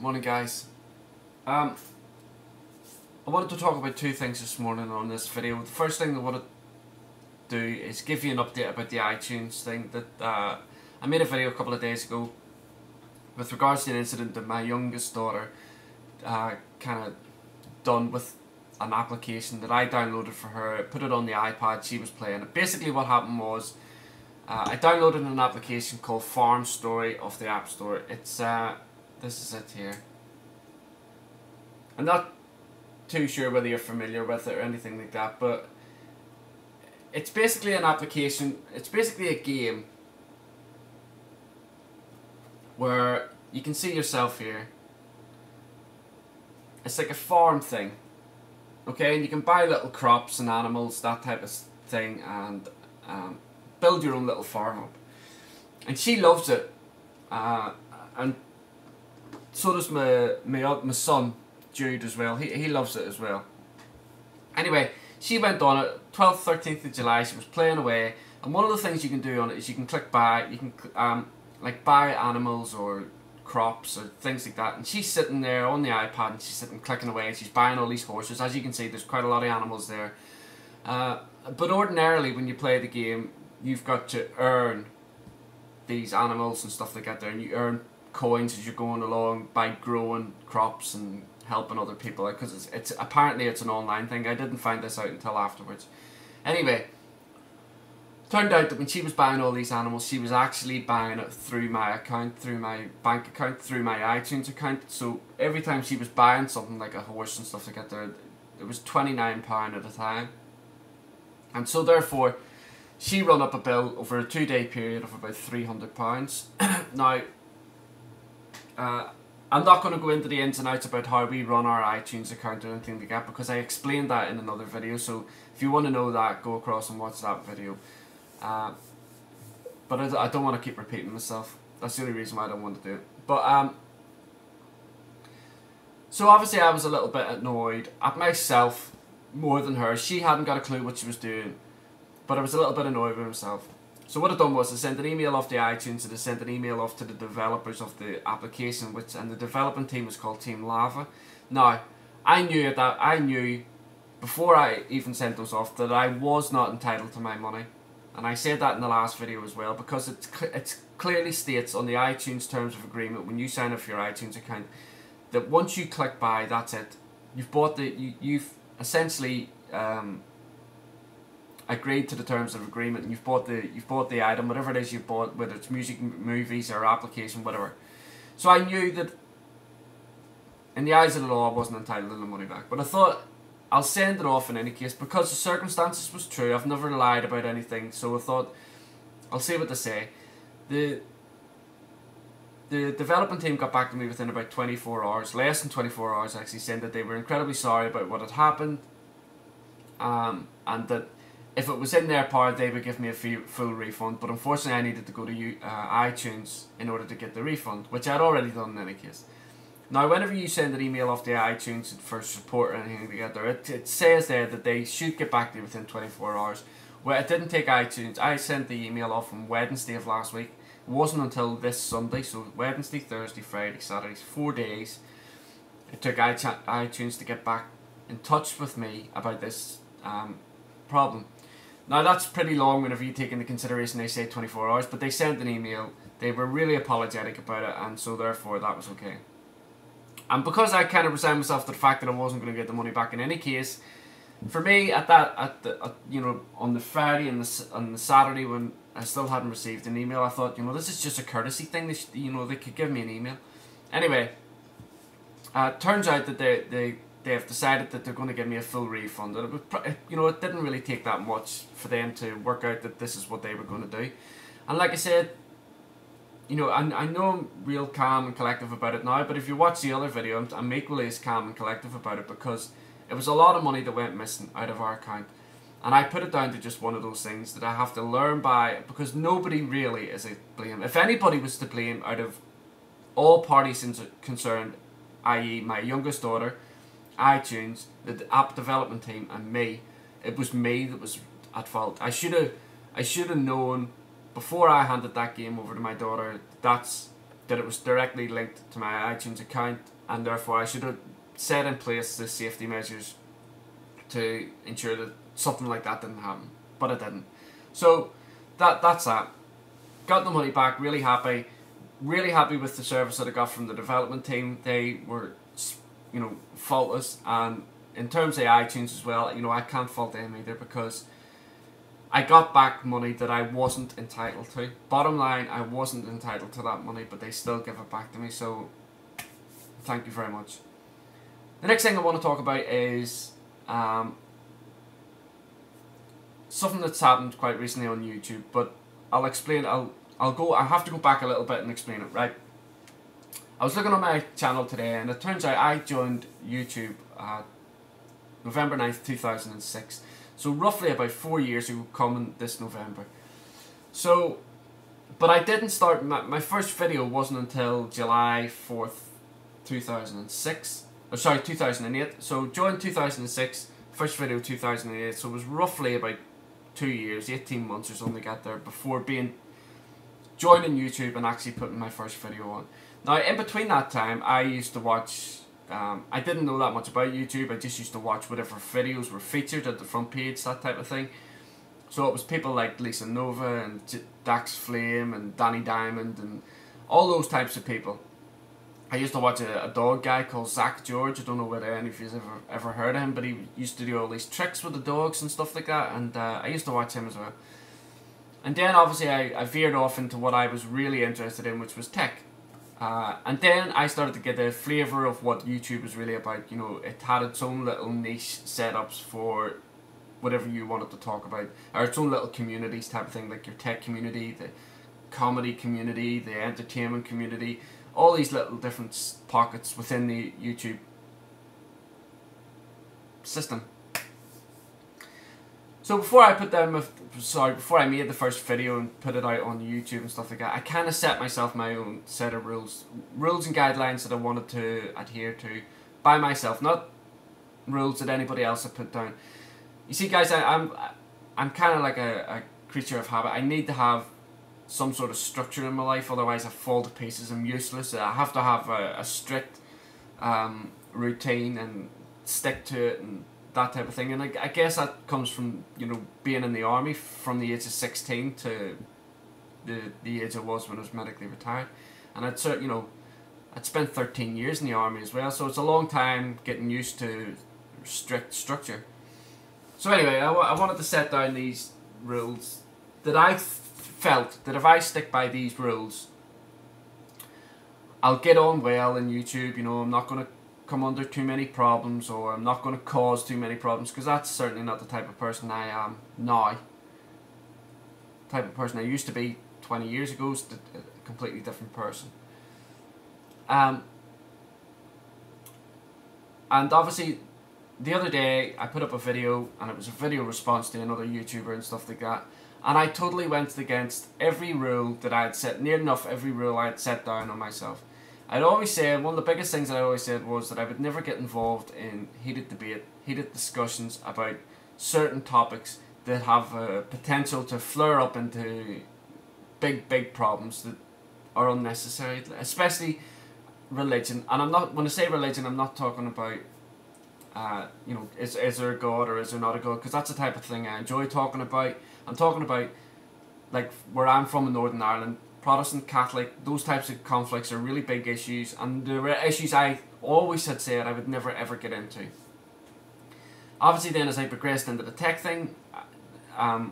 Morning guys. I wanted to talk about two things this morning on this video. The first thing I want to do is give you an update about the iTunes thing that I made a video a couple of days ago with regards to an incident that my youngest daughter kind of done with an application that I downloaded for her, put it on the iPad, she was playing it. Basically what happened was I downloaded an application called Farm Story off the App Store. It's this is it here. I'm not too sure whether you're familiar with it or anything like that, but it's basically an application, it's basically a game where you can see yourself here. It's like a farm thing, okay, and you can buy little crops and animals, that type of thing, and build your own little farm up. And she loves it, and so does my son Jude as well. He loves it as well. Anyway, she went on it 12th, 13th of July. She was playing away, and one of the things you can do on it is you can click buy. You can like buy animals or crops or things like that. And she's sitting there on the iPad and she's sitting clicking away and she's buying all these horses. As you can see, there's quite a lot of animals there. But ordinarily, when you play the game, you've got to earn these animals and stuff like that there, and you earn coins as you're going along by growing crops and helping other people out, because it's apparently it's an online thing. I didn't find this out until afterwards. Anyway, turned out that when she was buying all these animals, she was actually buying it through my account, through my bank account, through my iTunes account. So every time she was buying something like a horse and stuff like that there, it was £29 at a time. And so therefore she run up a bill over a 2-day period of about £300. Now I'm not going to go into the ins and outs about how we run our iTunes account or anything like that, because I explained that in another video. So if you want to know that, go across and watch that video. But I don't want to keep repeating myself. That's the only reason why I don't want to do it. But so obviously I was a little bit annoyed at myself more than her. She hadn't got a clue what she was doing, but I was a little bit annoyed with myself. So what I done was I sent an email off to iTunes, and I sent an email off to the developers of the application, and the developing team was called Team Lava. Now, I knew before I even sent those off that I was not entitled to my money, and I said that in the last video as well, because it clearly states on the iTunes terms of agreement when you sign up for your iTunes account that once you click buy, that's it. You've essentially agreed to the terms of agreement, and you've bought the item, whatever it is you've bought, whether it's music, movies, or application, whatever. So I knew that in the eyes of the law I wasn't entitled to the money back, but I thought I'll send it off in any case, because the circumstances was true. I've never lied about anything, so I thought I'll see what they say. The development team got back to me within about 24 hours, less than 24 hours actually, saying that they were incredibly sorry about what had happened, and that if it was in their power, they would give me a full refund. But unfortunately, I needed to go to iTunes in order to get the refund, which I'd already done in any case. Now, whenever you send an email off to iTunes for support or anything together, it says there that they should get back to you within 24 hours. Well, it didn't take iTunes. I sent the email off on Wednesday of last week. It wasn't until this Sunday, so Wednesday, Thursday, Friday, Saturday, 4 days, it took iTunes to get back in touch with me about this problem. Now that's pretty long whenever you take into consideration they say 24 hours, but they sent an email, they were really apologetic about it, and so therefore that was okay. And because I kind of resigned myself to the fact that I wasn't going to get the money back in any case, for me you know, on the Friday and on the Saturday when I still hadn't received an email, I thought, you know, this is just a courtesy thing, you know, they could give me an email. Anyway, turns out that they have decided that they're going to give me a full refund. And it didn't really take that much for them to work out that this is what they were going to do. And like I said, you know, I know I'm real calm and collective about it now, but if you watch the other video, I'm equally as calm and collective about it, because it was a lot of money that went missing out of our account. And I put it down to just one of those things that I have to learn by, because nobody really is to blame. If anybody was to blame out of all parties concerned, i.e. my youngest daughter, iTunes, the app development team, and me, it was me that was at fault. I should have known before I handed that game over to my daughter. That's that it was directly linked to my iTunes account, and therefore I should have set in place the safety measures to ensure that something like that didn't happen, but it didn't. So that's that. Got the money back, really happy with the service that I got from the development team. They were, you know, faultless, and in terms of iTunes as well, you know, I can't fault them either, because I got back money that I wasn't entitled to. Bottom line, I wasn't entitled to that money, but they still give it back to me, so thank you very much. The next thing I want to talk about is something that's happened quite recently on YouTube, but I'll explain. I have to go back a little bit and explain it, right? I was looking on my channel today, and it turns out I joined YouTube November 9th, 2006. So roughly about 4 years ago, coming this November. So, but I didn't start, my first video wasn't until July 4th, 2006. Oh, sorry, 2008. So joined 2006, first video 2008. So it was roughly about 2 years, 18 months or something like that there, before joining YouTube and actually putting my first video on. Now, in between that time, I used to watch, I didn't know that much about YouTube. I just used to watch whatever videos were featured at the front page, that type of thing. So it was people like Lisa Nova and Dax Flame and Danny Diamond and all those types of people. I used to watch a dog guy called Zach George. I don't know whether any of you have ever heard of him, but he used to do all these tricks with the dogs and stuff like that, and I used to watch him as well. And then obviously I veered off into what I was really interested in, which was tech. And then I started to get a flavour of what YouTube was really about. You know, it had its own little niche setups for whatever you wanted to talk about, or its own little communities type of thing, like your tech community, the comedy community, the entertainment community, all these little different pockets within the YouTube system. So before I before I made the first video and put it out on YouTube and stuff like that, I kind of set myself my own set of rules and guidelines that I wanted to adhere to by myself, not rules that anybody else had put down. You see, guys, I'm kind of like a creature of habit. I need to have some sort of structure in my life, otherwise I fall to pieces. I'm useless. I have to have a strict routine and stick to it and that type of thing. And I guess that comes from, you know, being in the army from the age of 16 to the age I was when I was medically retired. And I'd spent 13 years in the army as well, so it's a long time getting used to strict structure. So anyway, I wanted to set down these rules that I felt that if I stick by these rules, I'll get on well in YouTube. You know, I'm not going to come under too many problems, or I'm not going to cause too many problems, because that's certainly not the type of person I am now. The type of person I used to be 20 years ago is a completely different person. And obviously the other day I put up a video, and it was a video response to another YouTuber and stuff like that, and I totally went against every rule that I had set, near enough every rule I had set down on myself. I'd always said, one of the biggest things that I always said was that I would never get involved in heated debate, heated discussions about certain topics that have a potential to flare up into big problems that are unnecessary, especially religion. And I'm not, when I say religion, I'm not talking about you know, is there a God or is there not a God, because that's the type of thing I enjoy talking about. I'm talking about, like, where I'm from in Northern Ireland, Protestant, Catholic, those types of conflicts are really big issues, and there were issues I always had said I would never ever get into. Obviously then, as I progressed into the tech thing, I'd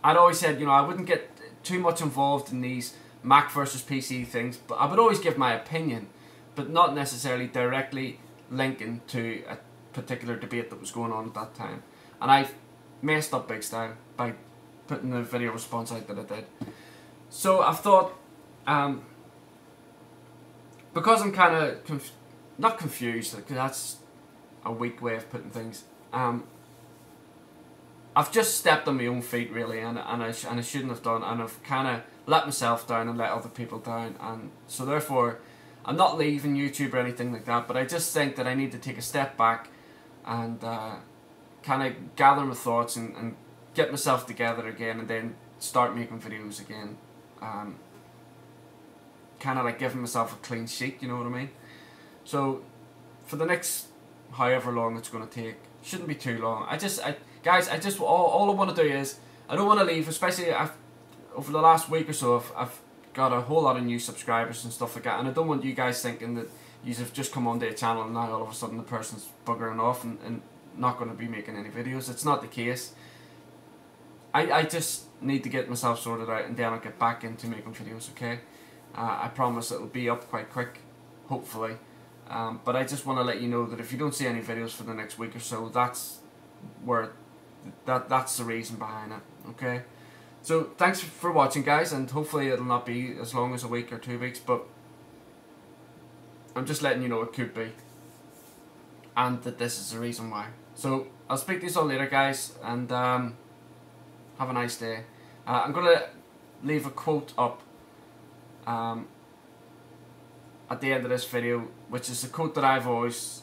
always said, you know, I wouldn't get too much involved in these Mac versus PC things, but I would always give my opinion, but not necessarily directly linking to a particular debate that was going on at that time. And I messed up big style by putting the video response out that I did. So I've thought, because I'm kind of not confused, because that's a weak way of putting things. I've just stepped on my own feet really, and I shouldn't have done, and I've kind of let myself down and let other people down, and so therefore I'm not leaving YouTube or anything like that, but I just think that I need to take a step back and kind of gather my thoughts and get myself together again, and then start making videos again. Kind kind of like giving myself a clean sheet, you know what I mean? So for the next however long it's going to take, shouldn't be too long. Guys, all I want to do is, I don't want to leave, especially over the last week or so, I've got a whole lot of new subscribers and stuff like that, and I don't want you guys thinking that you have just come onto a channel and now all of a sudden the person's buggering off and not going to be making any videos. It's not the case. I just need to get myself sorted out, and then I'll get back into making videos, okay? I promise it'll be up quite quick, hopefully. But I just want to let you know that if you don't see any videos for the next week or so, that's the reason behind it, okay? So thanks for watching, guys, and hopefully it'll not be as long as a week or 2 weeks, but I'm just letting you know it could be, and that this is the reason why. So I'll speak to you all later, guys, and have a nice day. I'm going to leave a quote up at the end of this video, which is a quote that I've always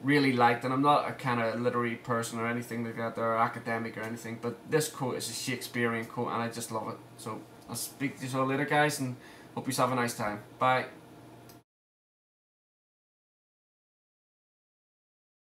really liked, and I'm not a kind of literary person or anything like that, or academic or anything, but this quote is a Shakespearean quote and I just love it. So I'll speak to you all later, guys, and hope you have a nice time. Bye.